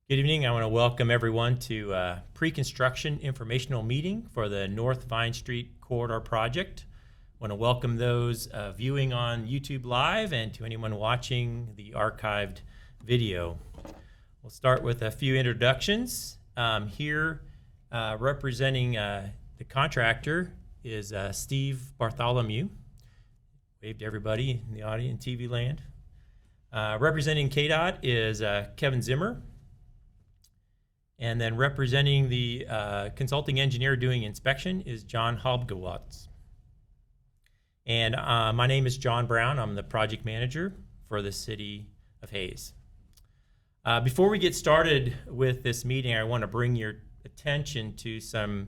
Good evening. I want to welcome everyone to a pre-construction informational meeting for the North Vine Street Corridor Project. I want to welcome those viewing on YouTube Live and to anyone watching the archived video. We'll start with a few introductions. Here representing the contractor is Steve Bartholomew. Wave to everybody in the audience, TV land. Representing KDOT is Kevin Zimmer. And then representing the consulting engineer doing inspection is John Hobgewatz. And my name is John Brown. I'm the project manager for the City of Hayes. Before we get started with this meeting, I want to bring your attention to some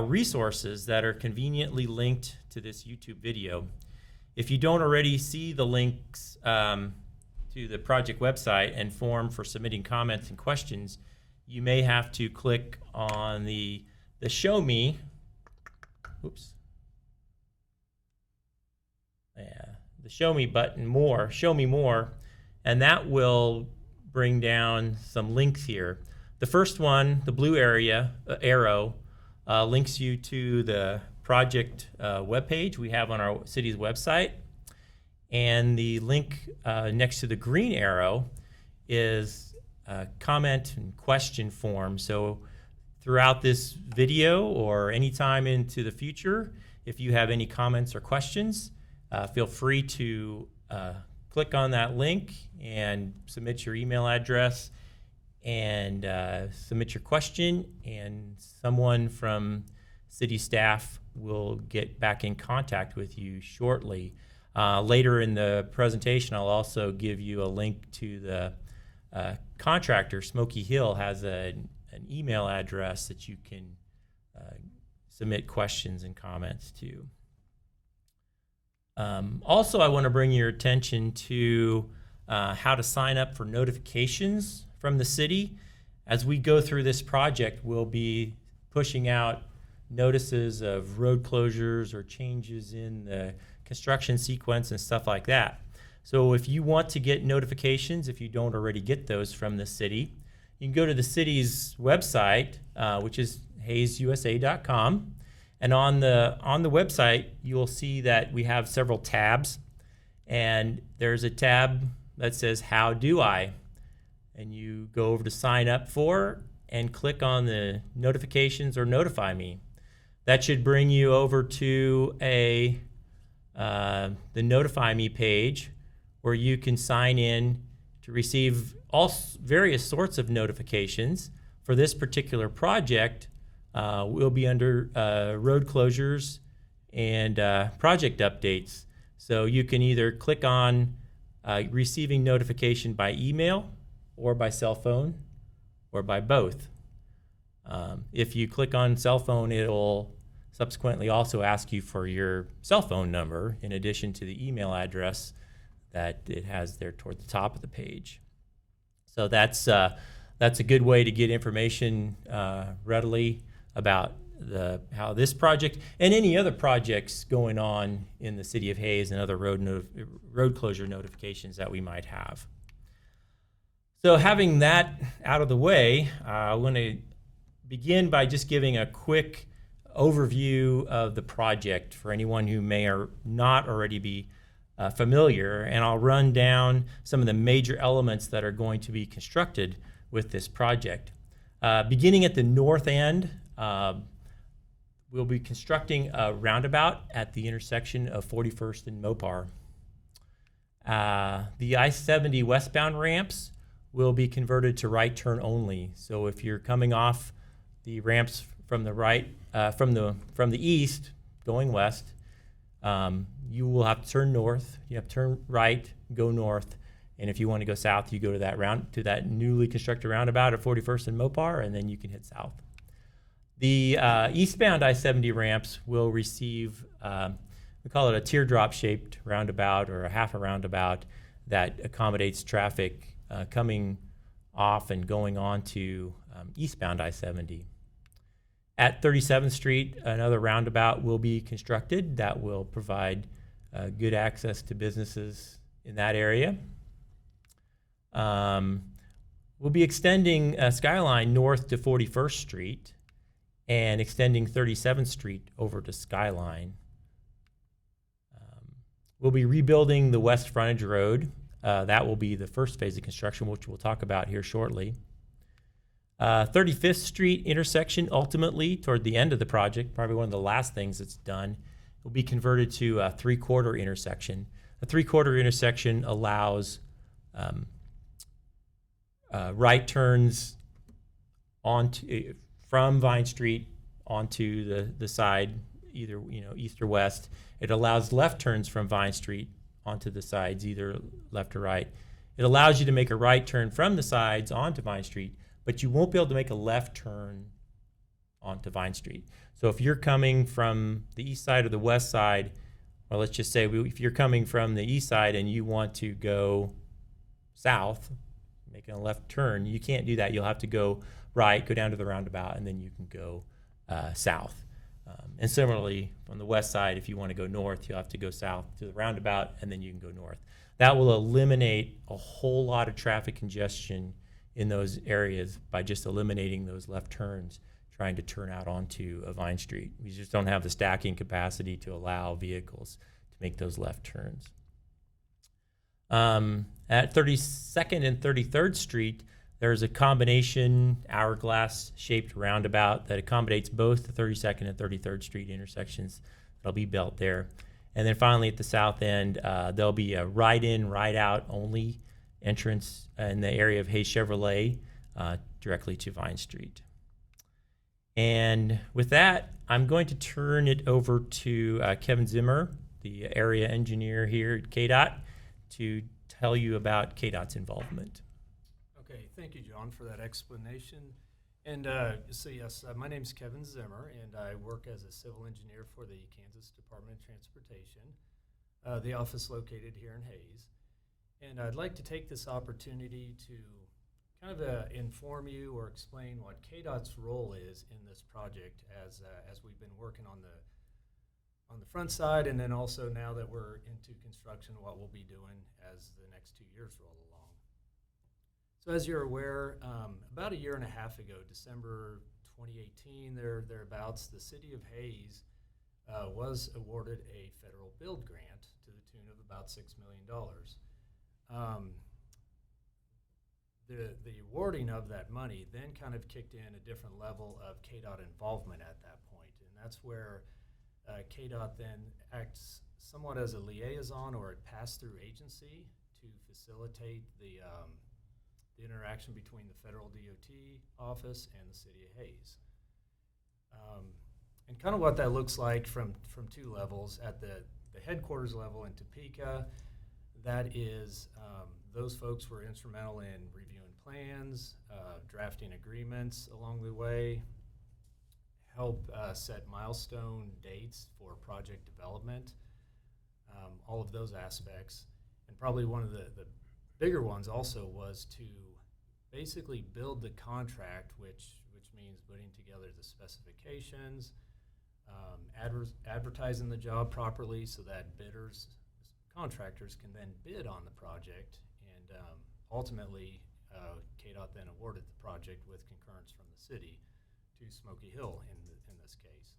resources that are conveniently linked to this YouTube video. If you don't already see the links to the project website and form for submitting comments and questions, you may have to click on the show me, the show me button, show me more, and that will bring down some links here. The first one, the blue arrow, links you to the project webpage we have on our city's website, and the link next to the green arrow is comment and question form. So throughout this video or anytime into the future, if you have any comments or questions, feel free to click on that link and submit your email address and submit your question, and someone from city staff will get back in contact with you shortly. Later in the presentation, I'll also give you a link to the contractor. Smoky Hill has an email address that you can submit questions and comments to. Also, I want to bring your attention to how to sign up for notifications from the city. As we go through this project, we'll be pushing out notices of road closures or changes in the construction sequence and stuff like that. So if you want to get notifications, if you don't already get those from the city, you can go to the city's website, which is hayesusa.com. And on the website, you'll see that we have several tabs. And there's a tab that says, How do I? And you go over to sign up for and click on the notifications or notify me. That should bring you over to the notify me page, where you can sign in to receive all various sorts of notifications. For this particular project, we'll be under road closures and project updates. So you can either click on receiving notification by email or by cell phone or by both. If you click on cell phone, it'll subsequently also ask you for your cell phone number in addition to the email address that it has there toward the top of the page. So that's a good way to get information readily about how this project and any other projects going on in the city of Hayes and other road closure notifications that we might have. So having that out of the way, I want to begin by just giving a quick overview of the project for anyone who may or not already be familiar, and I'll run down some of the major elements that are going to be constructed with this project. Beginning at the north end, we'll be constructing a roundabout at the intersection of 41st and Mopar. The I-70 westbound ramps will be converted to right turn only. So if you're coming off the ramps from the right, from the east going west, you will have to turn north. You have to turn right, go north, and if you want to go south, you go to that newly constructed roundabout at 41st and Mopar, and then you can hit south. The eastbound I-70 ramps will receive, we call it a teardrop-shaped roundabout or a half a roundabout that accommodates traffic coming off and going on to eastbound I-70. At 37th Street, another roundabout will be constructed that will provide good access to businesses in that area. We'll be extending Skyline north to 41st Street and extending 37th Street over to Skyline. We'll be rebuilding the West Frontage Road. That will be the first phase of construction, which we'll talk about here shortly. 35th Street intersection, ultimately, toward the end of the project, probably one of the last things that's done, will be converted to a three-quarter intersection. A three-quarter intersection allows right turns from Vine Street onto the side, either east or west. It allows left turns from Vine Street onto the sides, either left or right. It allows you to make a right turn from the sides onto Vine Street, but you won't be able to make a left turn onto Vine Street. So if you're coming from the east side or the west side, or let's just say if you're coming from the east side and you want to go south, making a left turn, you can't do that. You'll have to go right, go down to the roundabout, and then you can go south. And similarly, on the west side, if you want to go north, you'll have to go south to the roundabout, and then you can go north. That will eliminate a whole lot of traffic congestion in those areas by just eliminating those left turns, trying to turn out onto a Vine Street. We just don't have the stacking capacity to allow vehicles to make those left turns. At 32nd and 33rd Street, there's a combination hourglass-shaped roundabout that accommodates both the 32nd and 33rd Street intersections that'll be built there. And then finally, at the south end, there'll be a right-in, right-out only entrance in the area of Hayes Chevrolet directly to Vine Street. And with that, I'm going to turn it over to Kevin Zimmer, the area engineer here at KDOT, to tell you about KDOT's involvement. Okay, thank you, John, for that explanation. And so yes, my name is Kevin Zimmer, and I work as a civil engineer for the Kansas Department of Transportation, the office located here in Hayes. And I'd like to take this opportunity to kind of inform you or explain what KDOT's role is in this project as we've been working on the front side, and then also now that we're into construction, what we'll be doing as the next 2 years roll along. So as you're aware, about a year and a half ago, December 2018, thereabouts, the city of Hayes was awarded a federal build grant to the tune of about $6 million. The awarding of that money then kind of kicked in a different level of KDOT involvement at that point, and that's where KDOT then acts somewhat as a liaison or a pass-through agency to facilitate the interaction between the federal DOT office and the city of Hayes. And kind of what that looks like from two levels. At the headquarters level in Topeka, that is, those folks were instrumental in reviewing plans, drafting agreements along the way, help set milestone dates for project development, all of those aspects. And probably one of the bigger ones also was to basically build the contract, which means putting together the specifications, advertising the job properly so that bidders, contractors can then bid on the project, and ultimately KDOT then awarded the project with concurrence from the city to Smoky Hill in this case.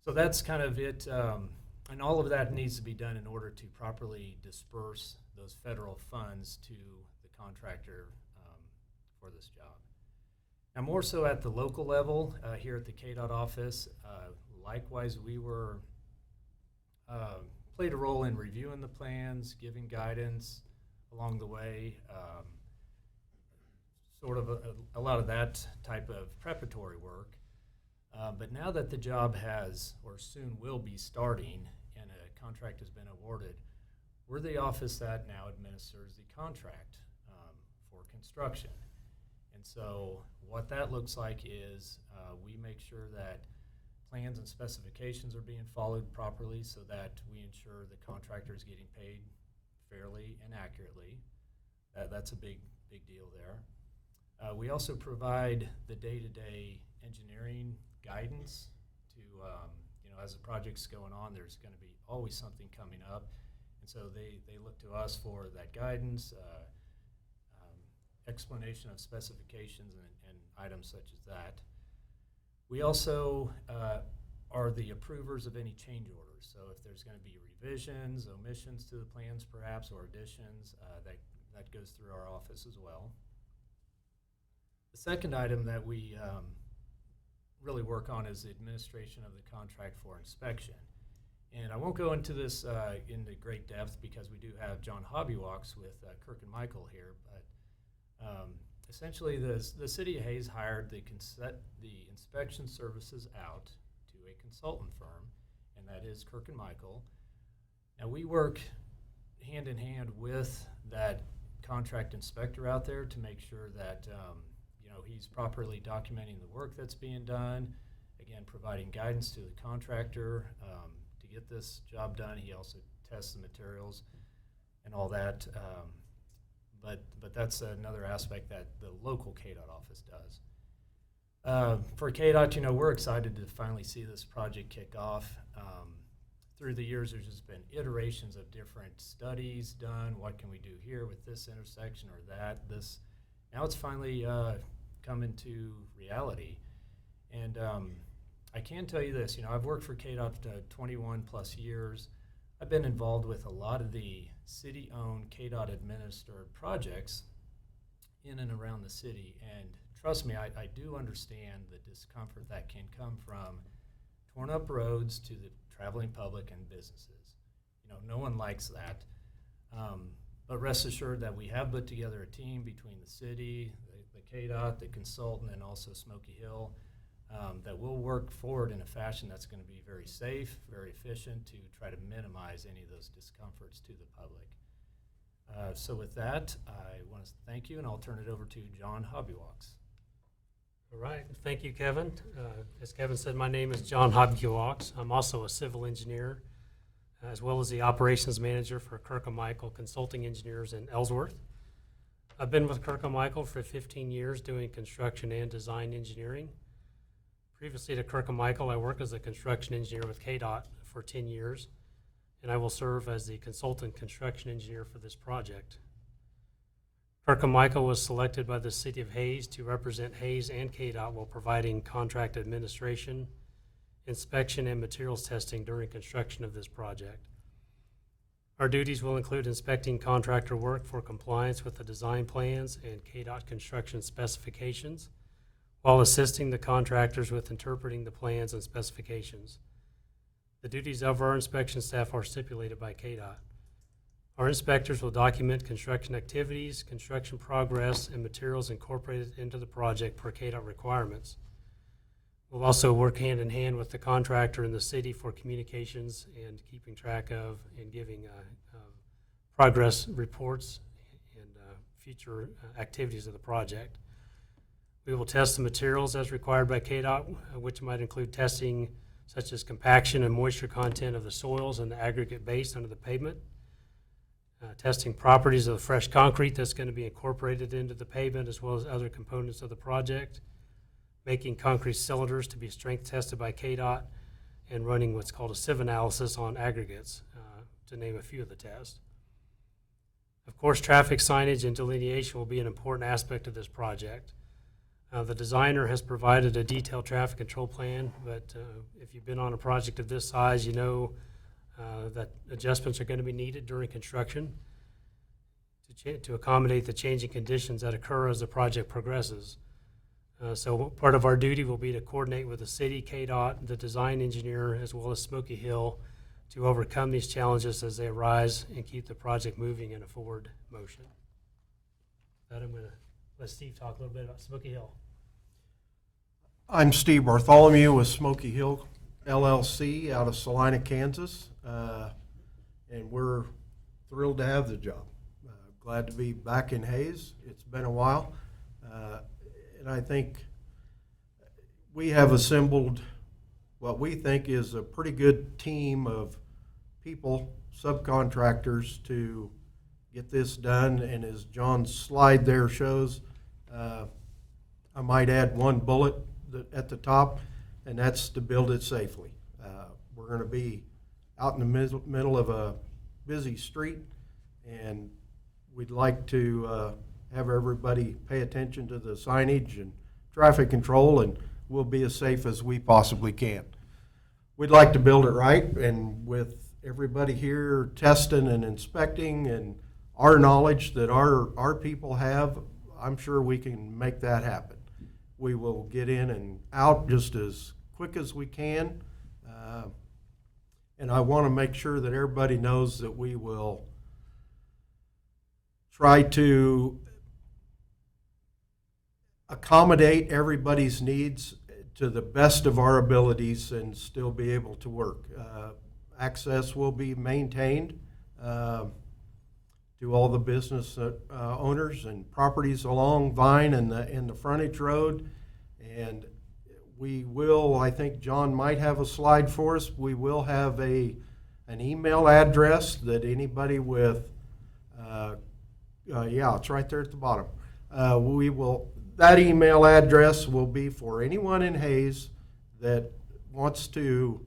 So that's kind of it, and all of that needs to be done in order to properly disperse those federal funds to the contractor for this job. Now, more so at the local level, here at the KDOT office, likewise, we were played a role in reviewing the plans, giving guidance along the way, sort of a lot of that type of preparatory work. But now that the job has, or soon will be starting, and a contract has been awarded, we're the office that now administers the contract for construction. And so what that looks like is we make sure that plans and specifications are being followed properly so that we ensure the contractor is getting paid fairly and accurately. That's a big deal there. We also provide the day-to-day engineering guidance to, as the project's going on, there's going to be always something coming up. And so they look to us for that guidance, explanation of specifications and items such as that. We also are the approvers of any change orders. So if there's going to be revisions, omissions to the plans perhaps, or additions, that goes through our office as well. The second item that we really work on is the administration of the contract for inspection. And I won't go into this into great depth because we do have John Hobbywalks with Kirk and Michael here, but essentially the City of Hayes hired the inspection services out to a consultant firm, and that is Kirk and Michael. Now we work hand in hand with that contract inspector out there to make sure that he's properly documenting the work that's being done, again providing guidance to the contractor to get this job done. He also tests the materials and all that, but that's another aspect that the local KDOT office does. For KDOT, we're excited to finally see this project kick off. Through the years, there's just been iterations of different studies done. What can we do here with this intersection or that? Now it's finally come into reality. And I can tell you this, I've worked for KDOT 21 plus years. I've been involved with a lot of the city-owned, KDOT-administered projects in and around the city. And trust me, I do understand the discomfort that can come from torn up roads to the traveling public and businesses. No one likes that. But rest assured that we have put together a team between the city, the KDOT, the consultant, and also Smoky Hill that will work forward in a fashion that's going to be very safe, very efficient to try to minimize any of those discomforts to the public. So with that, I want to thank you, and I'll turn it over to John Hobbywalks. All right, thank you, Kevin. As Kevin said, my name is John Hobbywalks. I'm also a civil engineer, as well as the operations manager for Kirk & Michael Consulting Engineers in Ellsworth. I've been with Kirk & Michael for 15 years doing construction and design engineering. Previously to Kirk & Michael, I worked as a construction engineer with KDOT for 10 years, and I will serve as the consultant construction engineer for this project. Kirk & Michael was selected by the City of Hayes to represent Hayes and KDOT while providing contract administration, inspection, and materials testing during construction of this project. Our duties will include inspecting contractor work for compliance with the design plans and KDOT construction specifications, while assisting the contractors with interpreting the plans and specifications. The duties of our inspection staff are stipulated by KDOT. Our inspectors will document construction activities, construction progress, and materials incorporated into the project per KDOT requirements. We'll also work hand in hand with the contractor and the city for communications and keeping track of and giving progress reports and future activities of the project. We will test the materials as required by KDOT, which might include testing such as compaction and moisture content of the soils and the aggregate base under the pavement. Testing properties of the fresh concrete that's going to be incorporated into the pavement as well as other components of the project, making concrete cylinders to be strength tested by KDOT, and running what's called a sieve analysis on aggregates, to name a few of the tests. Of course, traffic signage and delineation will be an important aspect of this project. The designer has provided a detailed traffic control plan, but if you've been on a project of this size, you know that adjustments are going to be needed during construction to accommodate the changing conditions that occur as the project progresses. So part of our duty will be to coordinate with the city, KDOT, the design engineer, as well as Smoky Hill to overcome these challenges as they arise and keep the project moving in a forward motion. With that, I'm going to let Steve talk a little bit about Smoky Hill. I'm Steve Bartholomew with Smoky Hill LLC out of Salina, Kansas, and we're thrilled to have the job. Glad to be back in Hayes. It's been a while, and I think we have assembled what we think is a pretty good team of people, subcontractors, to get this done. And as John's slide there shows, I might add one bullet at the top, and that's to build it safely. We're going to be out in the middle of a busy street, and we'd like to have everybody pay attention to the signage and traffic control, and we'll be as safe as we possibly can. We'd like to build it right, and with everybody here testing and inspecting and our knowledge that our people have, I'm sure we can make that happen. We will get in and out just as quick as we can. And I want to make sure that everybody knows that we will try to accommodate everybody's needs to the best of our abilities and still be able to work. Access will be maintained to all the business owners and properties along Vine and the frontage road. And we will, I think John might have a slide for us, we will have an email address that anybody with, yeah, it's right there at the bottom. That email address will be for anyone in Hayes that wants to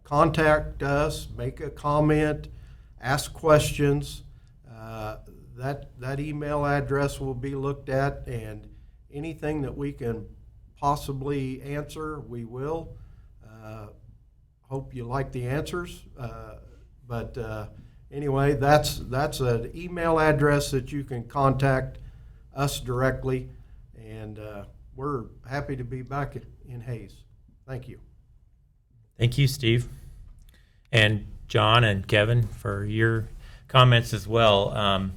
contact us, make a comment, ask questions. That email address will be looked at, and anything that we can possibly answer, we will. Hope you like the answers. But anyway, that's an email address that you can contact us directly, and we're happy to be back in Hayes. Thank you. Thank you, Steve. And John and Kevin for your comments as well. I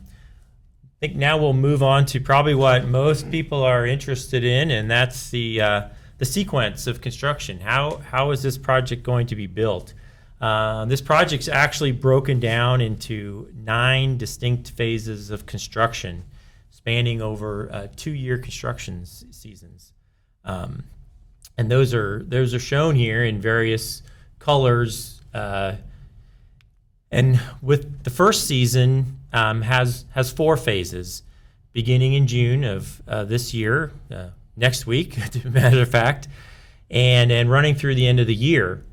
think now we'll move on to probably what most people are interested in, and that's the sequence of construction. How is this project going to be built? This project's actually broken down into 9 distinct phases of construction, spanning over 2-year construction seasons. And those are shown here in various colors. And with the first season has 4 phases, beginning in June of this year, next week, to a matter of fact, and running through the end of the year.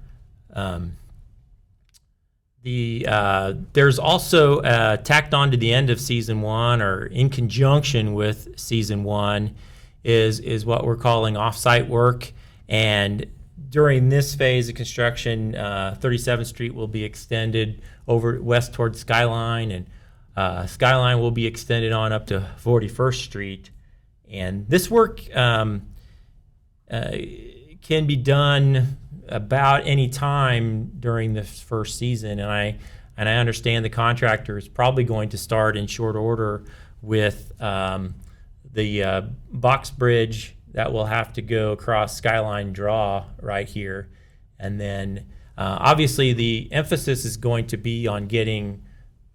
There's also tacked on to the end of season 1, or in conjunction with season 1, is what we're calling off-site work. And during this phase of construction, 37th Street will be extended over west towards Skyline, and Skyline will be extended on up to 41st Street. And this work can be done about any time during this first season, and I understand the contractor is probably going to start in short order with the box bridge that will have to go across Skyline Draw right here, and then obviously the emphasis is going to be on getting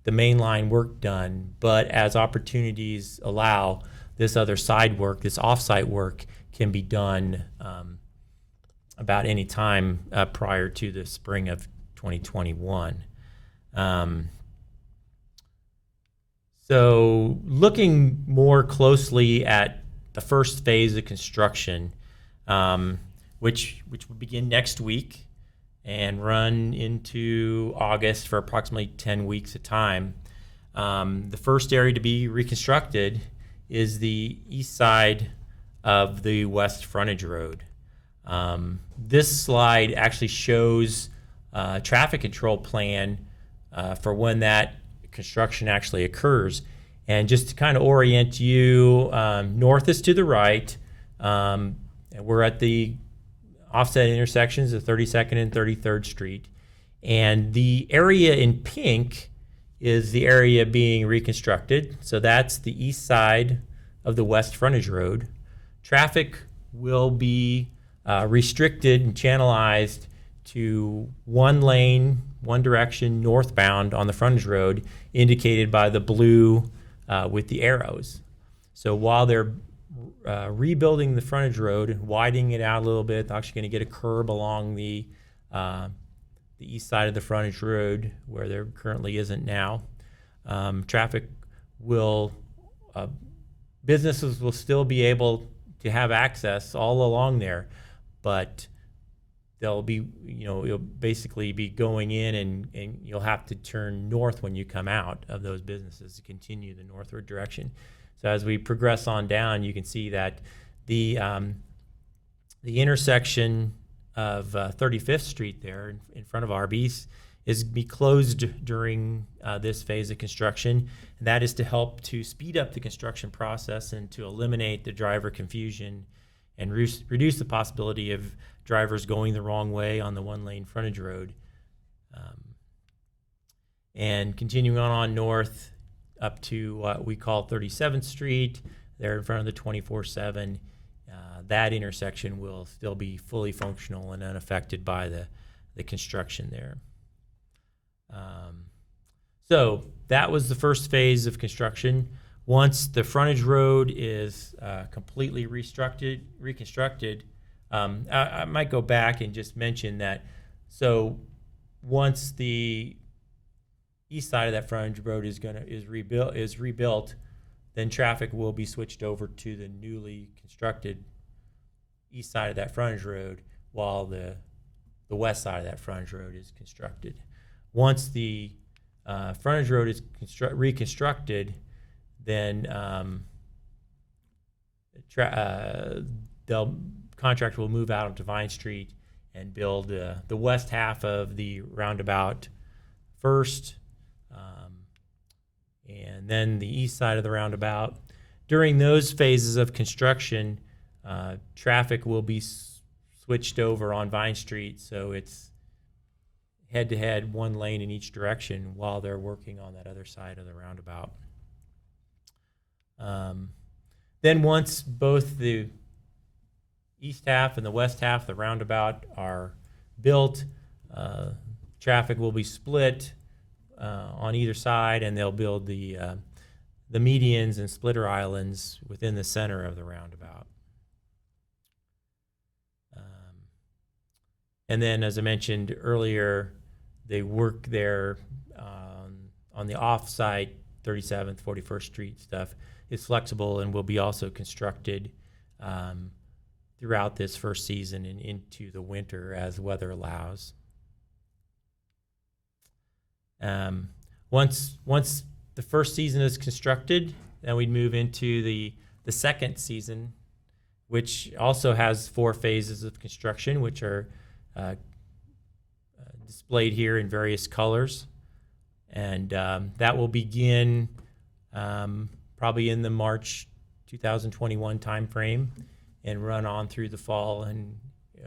the main line work done, but as opportunities allow, this other side work, this off-site work, can be done about any time prior to the spring of 2021. So looking more closely at the first phase of construction, which will begin next week and run into August for approximately 10 weeks of time. The first area to be reconstructed is the east side of the west frontage road. This slide actually shows a traffic control plan for when that construction actually occurs. And just to kind of orient you, north is to the right. And we're at the offset intersections of 32nd and 33rd Street. And the area in pink is the area being reconstructed. So that's the east side of the west frontage road. Traffic will be restricted and channelized to one lane, one direction, northbound on the frontage road, indicated by the blue with the arrows. So while they're rebuilding the frontage road and widening it out a little bit, they're actually going to get a curb along the east side of the frontage road where there currently isn't now. Traffic will, businesses will still be able to have access all along there, but they'll be, you'll basically be going in and you'll have to turn north when you come out of those businesses to continue the northward direction. So as we progress on down, you can see that the intersection of 35th Street there in front of Arby's is be closed during this phase of construction. And that is to help to speed up the construction process and to eliminate the driver confusion and reduce the possibility of drivers going the wrong way on the one-lane frontage road. And continuing on north up to what we call 37th Street, there in front of the 24/7, that intersection will still be fully functional and unaffected by the construction there. So that was the first phase of construction. Once the frontage road is completely reconstructed, I might go back and just mention that. So once the east side of that frontage road is rebuilt, then traffic will be switched over to the newly constructed east side of that frontage road, while the west side of that frontage road is constructed. Once the frontage road is reconstructed, then the contractor will move out onto Vine Street and build the west half of the roundabout first, and then the east side of the roundabout. During those phases of construction, traffic will be switched over on Vine Street, so it's head-to-head, one lane in each direction while they're working on that other side of the roundabout. Then once both the east half and the west half of the roundabout are built, traffic will be split on either side, and they'll build the medians and splitter islands within the center of the roundabout. And then, as I mentioned earlier, they work there on the off-site 37th, 41st Street stuff is flexible and will be also constructed throughout this first season and into the winter as weather allows. Once the first season is constructed, then we'd move into the second season, which also has 4 phases of construction, which are displayed here in various colors. And that will begin probably in the March 2021 timeframe and run on through the fall, and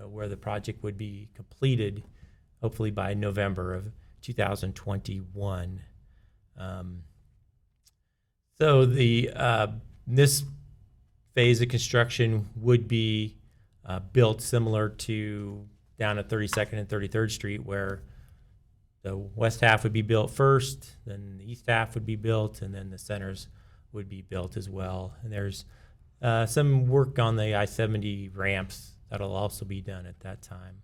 where the project would be completed hopefully by November of 2021. So this phase of construction would be built similar to down at 32nd and 33rd Street, where the west half would be built first, then the east half would be built, and then the centers would be built as well. And there's some work on the I-70 ramps that'll also be done at that time.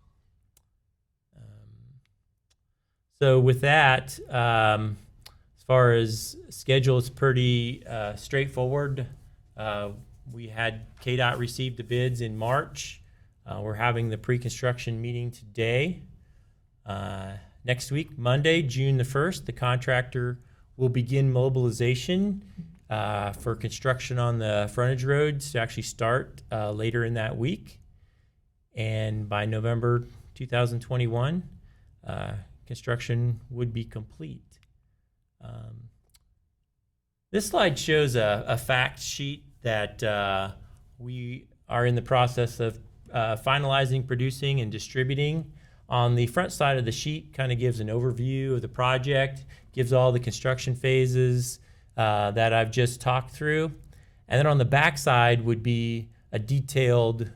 So with that, as far as schedule, it's pretty straightforward. We had KDOT receive the bids in March. We're having the pre-construction meeting today. Next week, Monday, June the 1st, the contractor will begin mobilization for construction on the frontage roads to actually start later in that week. And by November 2021, construction would be complete. This slide shows a fact sheet that we are in the process of finalizing, producing, and distributing. On the front side of the sheet kind of gives an overview of the project, gives all the construction phases that I've just talked through. And then on the back side would be a detailed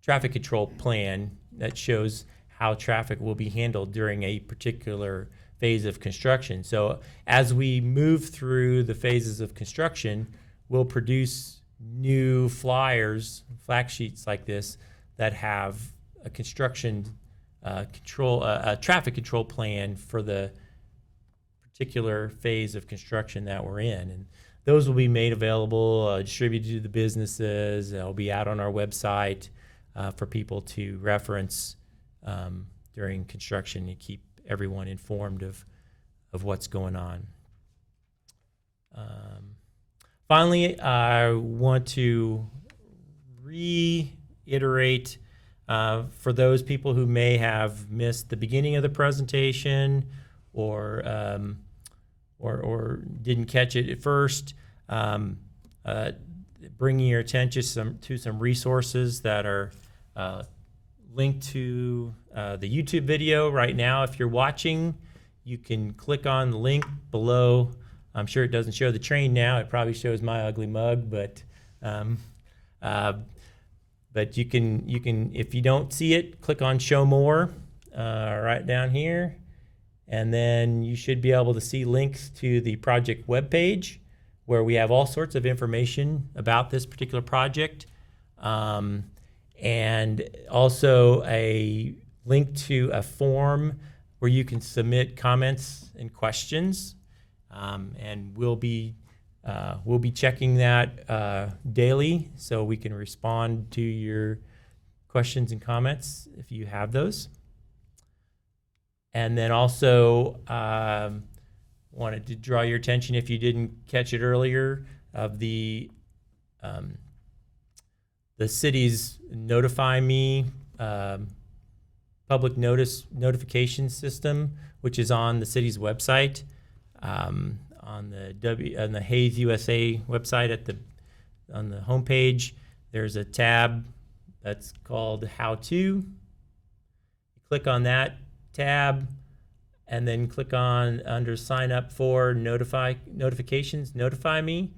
traffic control plan that shows how traffic will be handled during a particular phase of construction. So as we move through the phases of construction, we'll produce new flyers, fact sheets like this, that have a construction a traffic control plan for the particular phase of construction that we're in. And those will be made available, distributed to the businesses. They'll be out on our website. for people to reference during construction and keep everyone informed of what's going on. Finally, I want to reiterate for those people who may have missed the beginning of the presentation or didn't catch it at first, bringing your attention to some resources that are linked to the YouTube video right now. If you're watching, you can click on the link below. I'm sure it doesn't show the train now. It probably shows my ugly mug, but you can if you don't see it, click on Show More right down here, and then you should be able to see links to the project webpage where we have all sorts of information about this particular project, and also a link to a form where you can submit comments and questions. And we'll be checking that daily, so we can respond to your questions and comments if you have those. And then also wanted to draw your attention, if you didn't catch it earlier, of the city's Notify Me public notification system, which is on the city's website. On the Hayes USA website on the homepage, there's a tab that's called How To. Click on that tab and then click on under Sign Up for Notifications, Notify Me.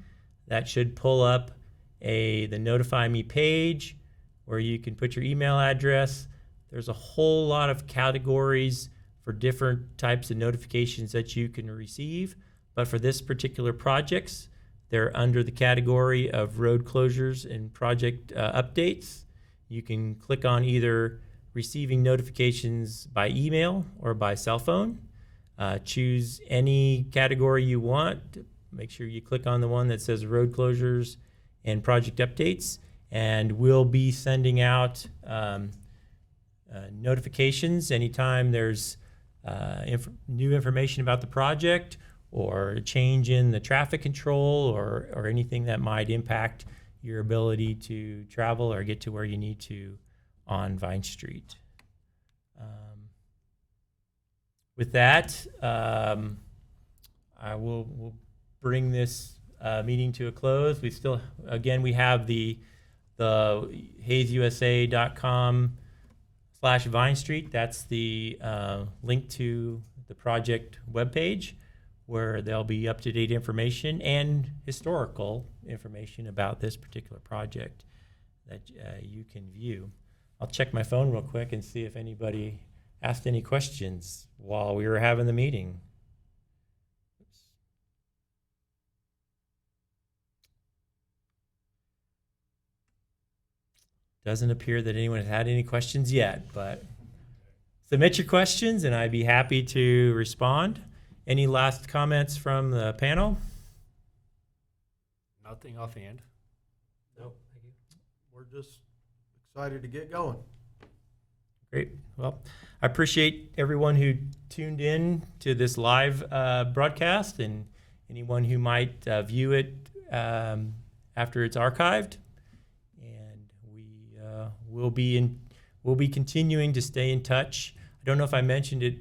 That should pull up the Notify Me page where you can put your email address. There's a whole lot of categories for different types of notifications that you can receive. But for this particular projects, they're under the category of road closures and project updates. You can click on either receiving notifications by email or by cell phone. Choose any category you want. Make sure you click on the one that says road closures and project updates, and we'll be sending out notifications anytime there's new information about the project or a change in the traffic control or anything that might impact your ability to travel or get to where you need to on Vine Street. With that, we'll bring this meeting to a close. We have the HayesUSA.com/Vine Street. That's the link to the project webpage, where there'll be up-to-date information and historical information about this particular project that you can view. I'll check my phone real quick and see if anybody asked any questions while we were having the meeting. Oops. Doesn't appear that anyone has had any questions yet, but submit your questions and I'd be happy to respond. Any last comments from the panel? Nothing offhand. No, thank you. We're just excited to get going. Great. Well, I appreciate everyone who tuned in to this live broadcast and anyone who might view it after it's archived. And we'll be continuing to stay in touch. I don't know if I mentioned it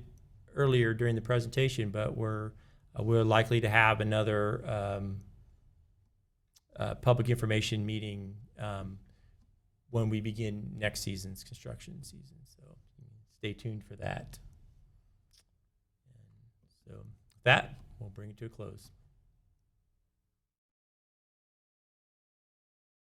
earlier during the presentation, but we're likely to have another public information meeting when we begin next season's construction season. So stay tuned for that. And so with that, we'll bring it to a close.